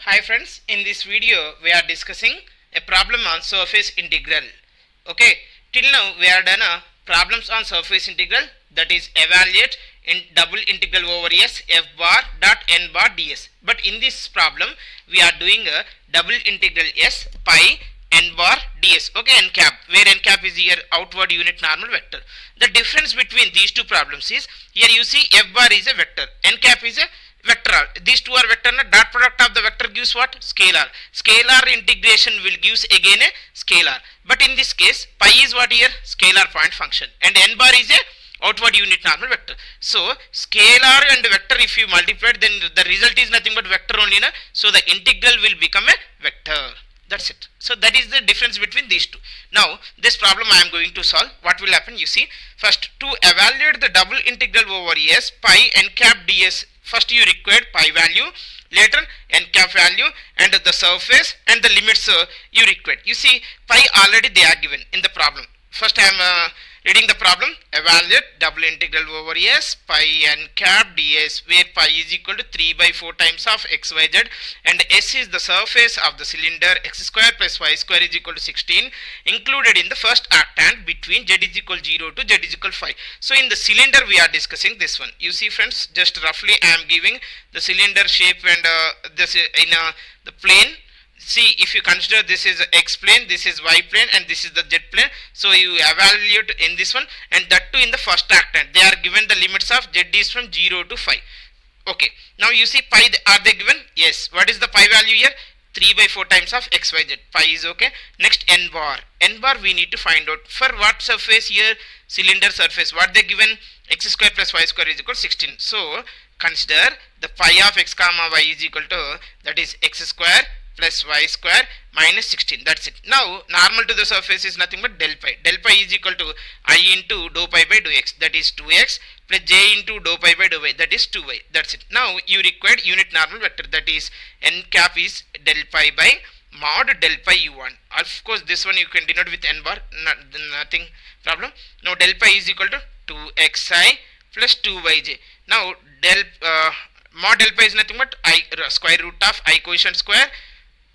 Hi friends, in this video we are discussing a problem on surface integral. Okay, till now we are done problems on surface integral, that is evaluate in double integral over s f bar dot n bar ds. But in this problem we are doing a double integral s pi n bar ds. Okay, n cap, where n cap is here outward unit normal vector. The difference between these two problems is, here you see f bar is a vector, n cap is a vector. These two are vector. Dot product of the vector gives what? Scalar. Scalar integration will gives again a scalar. But in this case, pi is what here? Scalar point function. And n bar is a outward unit normal vector. So scalar and vector, if you multiply, then the result is nothing but vector only. Na? So the integral will become a vector. That's it. So that is the difference between these two. Now this problem I am going to solve. What will happen? You see, first to evaluate the double integral over s pi n cap ds, first you require pi value, later n cap value, and the surface and the limits you require. You see, pi already they are given in the problem. First I am reading the problem. Evaluate double integral over s pi n cap ds, where pi is equal to 3 by 4 times of xyz, and s is the surface of the cylinder, x square plus y square is equal to 16, included in the first octant between z is equal 0 to z is equal 5. So in the cylinder we are discussing this one. You see friends, just roughly I am giving the cylinder shape and this in the plane. See, if you consider this is x plane, this is y plane, and this is the z plane, so you evaluate in this one, and that too in the first octant. They are given the limits of z is from 0 to 5. Okay, now you see pi, are they given? Yes. What is the pi value here? 3 by 4 times of xyz. Pi is okay. Next n bar. N bar we need to find out. For what surface here? Cylinder surface. What they given? X square plus y square is equal to 16. So consider the pi of x comma y is equal to, that is x square plus y square minus 16. That's it. Now normal to the surface is nothing but del pi. Del pi is equal to I into dou pi by dou x, that is 2x, plus j into dou pi by dou y, that is 2y. That's it. Now you require unit normal vector, that is n cap is del pi by mod del pi you want. Of course this one you can denote with n bar, nothing problem. Now del pi is equal to 2xi plus 2yj. Now del mod del pi is nothing but I square root of I coefficient square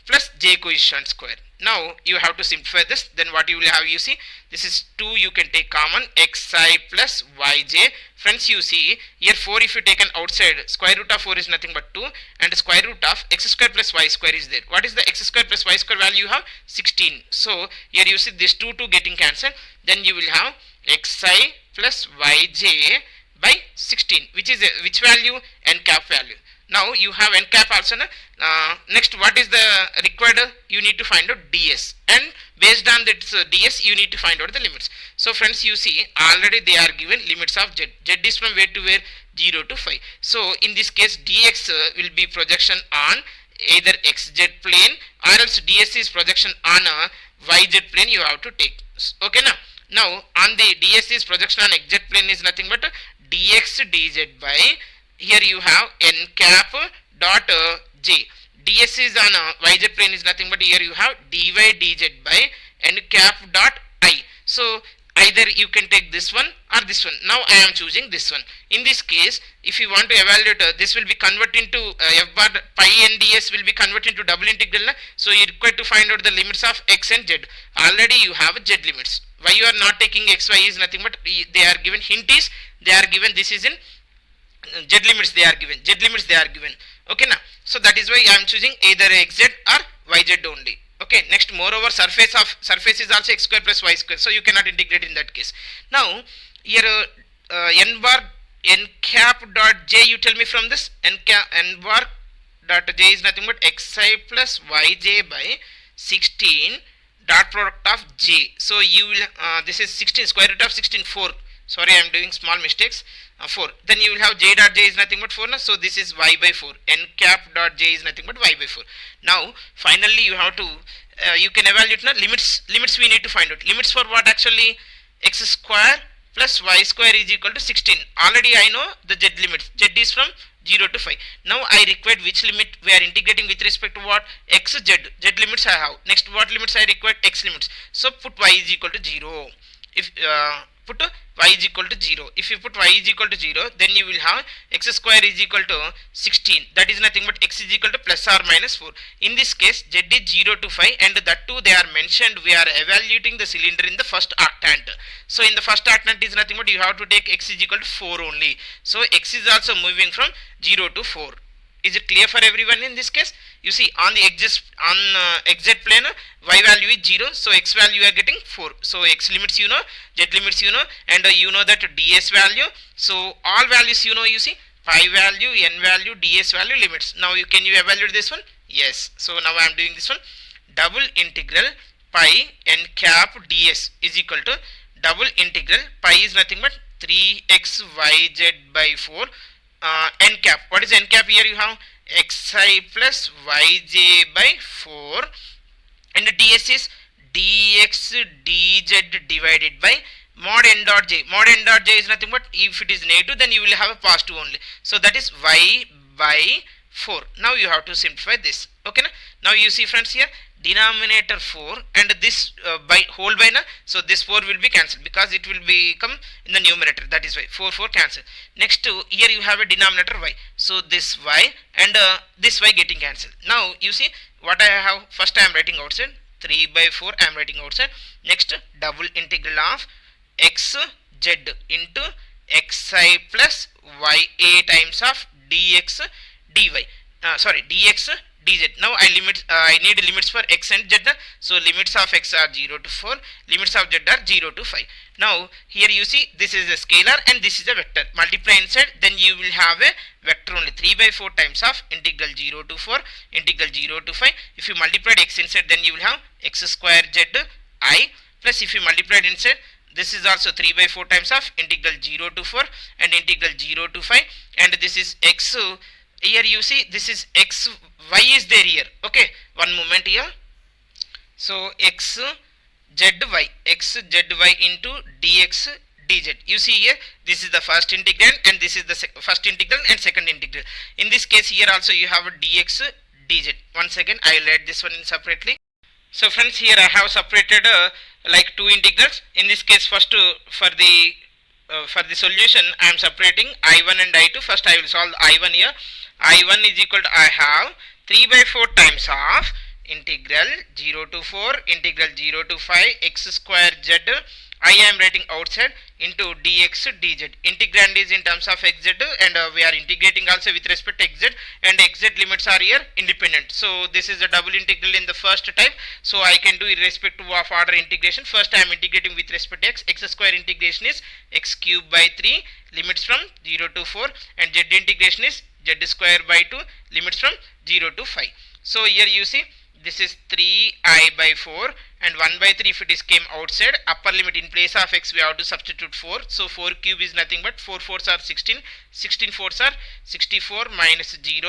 plus j coefficient square. Now you have to simplify this. Then what you will have, you see, this is 2, you can take common, xi plus yj. Friends, you see here 4, if you take an outside, square root of 4 is nothing but 2, and square root of x square plus y square is there. What is the x square plus y square value? You have 16. So here you see this 2 getting cancelled. Then you will have xi plus yj by 16, which is which value? N cap value. Now you have n cap also. Next, what is the required? You need to find out ds, and based on that ds you need to find out the limits. So friends, you see already they are given limits of z. Z is from where to where? 0 to 5. So in this case dx will be projection on either xz plane, or else ds is projection on a yz plane you have to take. Okay, now on the ds is projection on xz plane is nothing but dx dz by, here you have n cap dot j. ds is on yz plane is nothing but, here you have dy dz by n cap dot I. So either you can take this one or this one. Now I am choosing this one. In this case, if you want to evaluate, this will be converted into f bar pi n ds will be converted into double integral. So you require to find out the limits of x and z. Already you have z limits. Why you are not taking xy is nothing but, they are given, hint is they are given, this is in z limits they are given, z limits they are given. Okay, now so that is why I am choosing either xz or yz only. Okay, next, moreover surface is also x square plus y square, so you cannot integrate in that case. Now here n bar n cap dot j, you tell me from this, n bar dot j is nothing but xi plus yj by 16 dot product of j. So you will this is 16, square root of 16, 4. Sorry, I am doing small mistakes. 4. Then you will have j dot j is nothing but 4. So this is y by 4. N cap dot j is nothing but y by 4. Now finally you have to you can evaluate limits. Limits we need to find out. Limits for what actually? X square plus y square is equal to 16. Already I know the z limits. Z is from 0 to 5. Now I require which limit we are integrating with respect to what? X, z. Z limits I have. Next, what limits I require? X limits. So put y is equal to 0. If put y is equal to 0. If you put y is equal to 0, then you will have x square is equal to 16. That is nothing but x is equal to plus or minus 4. In this case, z is 0 to 5, and that too they are mentioned. We are evaluating the cylinder in the first octant. So in the first octant is nothing but you have to take x is equal to 4 only. So x is also moving from 0 to 4. Is it clear for everyone in this case? You see on the xz plane y value is 0, so x value you are getting 4. So x limits you know, z limits you know, and you know that ds value. So all values you know, you see pi value, n value, ds value, limits. Now can you evaluate this one? Yes. So now I am doing this one. Double integral pi n cap ds is equal to double integral pi is nothing but 3xyz by 4 n cap. What is n cap? Here you have xi plus yj by 4, and ds is dx dz divided by mod n dot j. Mod n dot j is nothing but if it is negative, then you will have a positive only. So that is y by 4. Now you have to simplify this. Okay, now you see friends, here denominator 4 and this by whole by na, so this 4 will be cancelled because it will become in the numerator. That is why 4 cancel. Next here you have a denominator y, so this y and this y getting cancelled. Now you see what I have. First I am writing outside 3 by 4 I am writing outside. Next double integral of x z into xi plus ya times of dx dy, dx dz. Now I need limits for x and z. So limits of x are 0 to 4, limits of z are 0 to 5. Now here you see this is a scalar and this is a vector. Multiply inside, then you will have a vector only. 3 by 4 times of integral 0 to 4 integral 0 to 5. If you multiplied x inside, then you will have x square z I, plus if you multiplied inside, this is also 3 by 4 times of integral 0 to 4 and integral 0 to 5, and this is x. Here you see this is x, y is there here. Okay, one moment here. So x z y into dx dz. You see here this is the first integral and this is the first integral and second integral. In this case here also you have a dx dz. Once again I will add this one in separately. So friends, here I have separated like two integrals. In this case first for the solution I am separating I1 and I2. First I will solve I1 here. I1 is equal to, I have 3 by 4 times of integral 0 to 4 integral 0 to 5 x square z, I am writing outside, into dx dz. Integrand is in terms of xz and we are integrating also with respect to xz, and xz limits are here independent. So this is a double integral in the first type, so I can do irrespective of order integration. First I am integrating with respect to x square integration is x cube by 3 limits from 0 to 4, and z integration is z square by 2 limits from 0 to 5. So here you see this is 3I by 4 and 1 by 3 if it is came outside. Upper limit in place of x we have to substitute 4. So 4 cube is nothing but 4 4s are 16, 16 4s are 64 minus 0.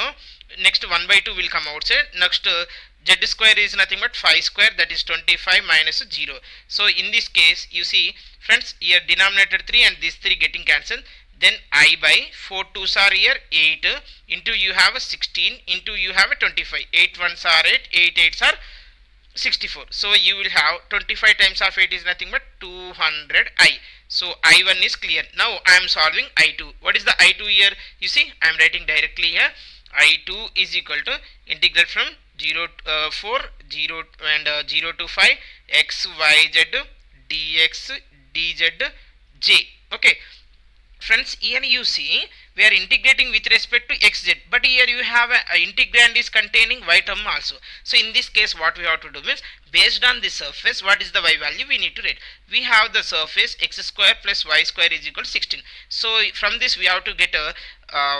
Next 1 by 2 will come outside. Next z square is nothing but 5 square, that is 25 minus 0. So in this case you see friends, here denominator 3 and this 3 getting cancelled. Then I by 4 2s are here 8 into you have a 16 into you have a 25. 8 1s are 8, 8 8s are 64. So you will have 25 times of 8 is nothing but 200I. So I1 is clear. Now I am solving I2. What is the I2 here? You see I am writing directly here. I2 is equal to integral from 0 to 5 x y z dx dz j. Okay. Friends, here you see we are integrating with respect to xz, but here you have a integrand is containing y term also. So in this case what we have to do means, based on the surface what is the y value we need to write. We have the surface x square plus y square is equal to 16. So from this we have to get a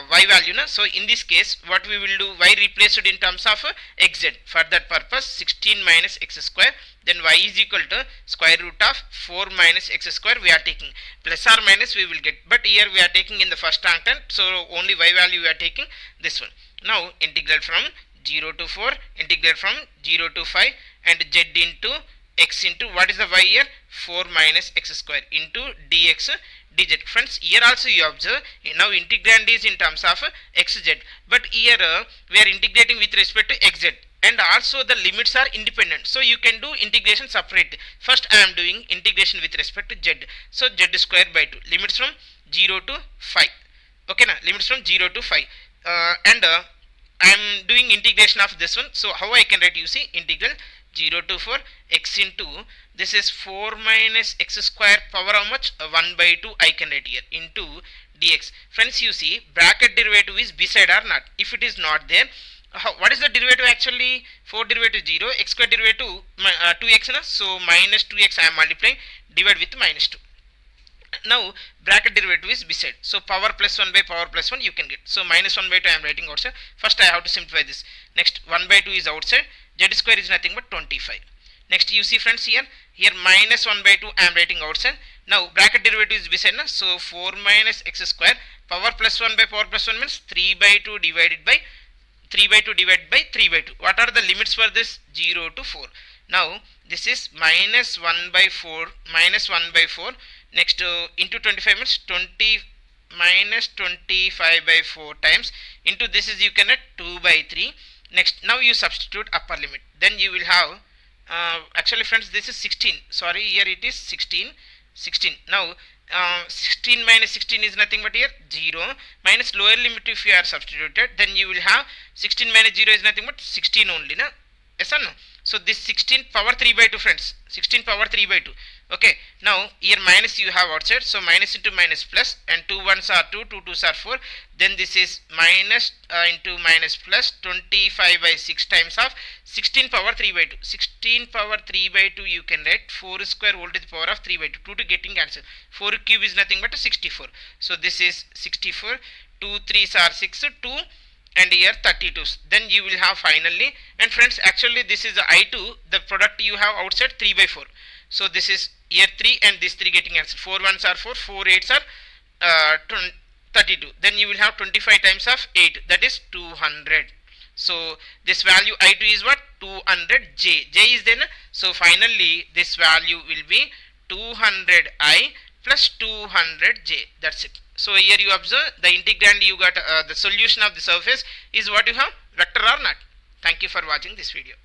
y value. So in this case what we will do, y replaced in terms of xz. For that purpose 16 minus x square, then y is equal to square root of 4 minus x square we are taking. Plus or minus we will get, but here we are taking in the first octant, so only y value we are taking this one. Now integral from 0 to 4 integral from 0 to 5 and z into x into what is the y here, 4 minus x square into dx dz. Friends, here also you observe now integrand is in terms of xz, but here we are integrating with respect to xz. and also the limits are independent, so you can do integration separate. First I am doing integration with respect to z, so z square by 2, limits from 0 to 5. Okay na, limits from 0 to 5, and I am doing integration of this one. So how I can write, you see, integral 0 to 4 x into, this is 4 minus x square power how much, 1 by 2 I can write here, into dx. Friends, you see, bracket derivative is beside or not. If it is not there, what is the derivative actually? 4 derivative 0, x square derivative 2x na, so minus 2x I am multiplying, divide with minus 2. Now bracket derivative is beside, so power plus 1 by power plus 1 you can get, so minus 1 by 2 I am writing outside. First I have to simplify this. Next 1 by 2 is outside, z square is nothing but 25. Next you see friends, here minus 1 by 2 I am writing outside. Now bracket derivative is beside na, so 4 minus x square power plus 1 by power plus 1 means 3 by 2 divided by 3 by 2 divided by 3 by 2. What are the limits for this? 0 to 4. Now this is minus 1 by 4, minus 1 by 4. Next into 25 means 20 minus 25 by 4 times into this is you can get 2 by 3. Next now you substitute upper limit, then you will have actually friends this is 16, sorry, here it is 16. Now 16 minus 16 is nothing but here 0, minus lower limit if you are substituted, then you will have 16 minus 0 is nothing but 16 only na, yes or no? So this 16 power 3 by 2 friends, 16 power 3 by 2. Okay, now here minus you have outside, so minus into minus plus, and 2 1s are 2, 2 2s are 4, then this is minus into minus plus 25 by 6 times of 16 power 3 by 2. 16 power 3 by 2 you can write 4 square whole to the power of 3 by 2, 2 to getting answer. 4 cube is nothing but 64, so this is 64, 2 3s are 6, 2 and here 32s, then you will have finally. And friends, actually this is the I2, the product you have outside 3 by 4, so this is here 3 and this 3 getting answer. 4 1s are 4, 4 8s are 32, then you will have 25 times of 8, that is 200. So this value I2 is what? 200 j, j is then, so finally this value will be 200 I plus 200 j, that's it. So here you observe the integrand, you got the solution of the surface is what you have, vector or not. Thank you for watching this video.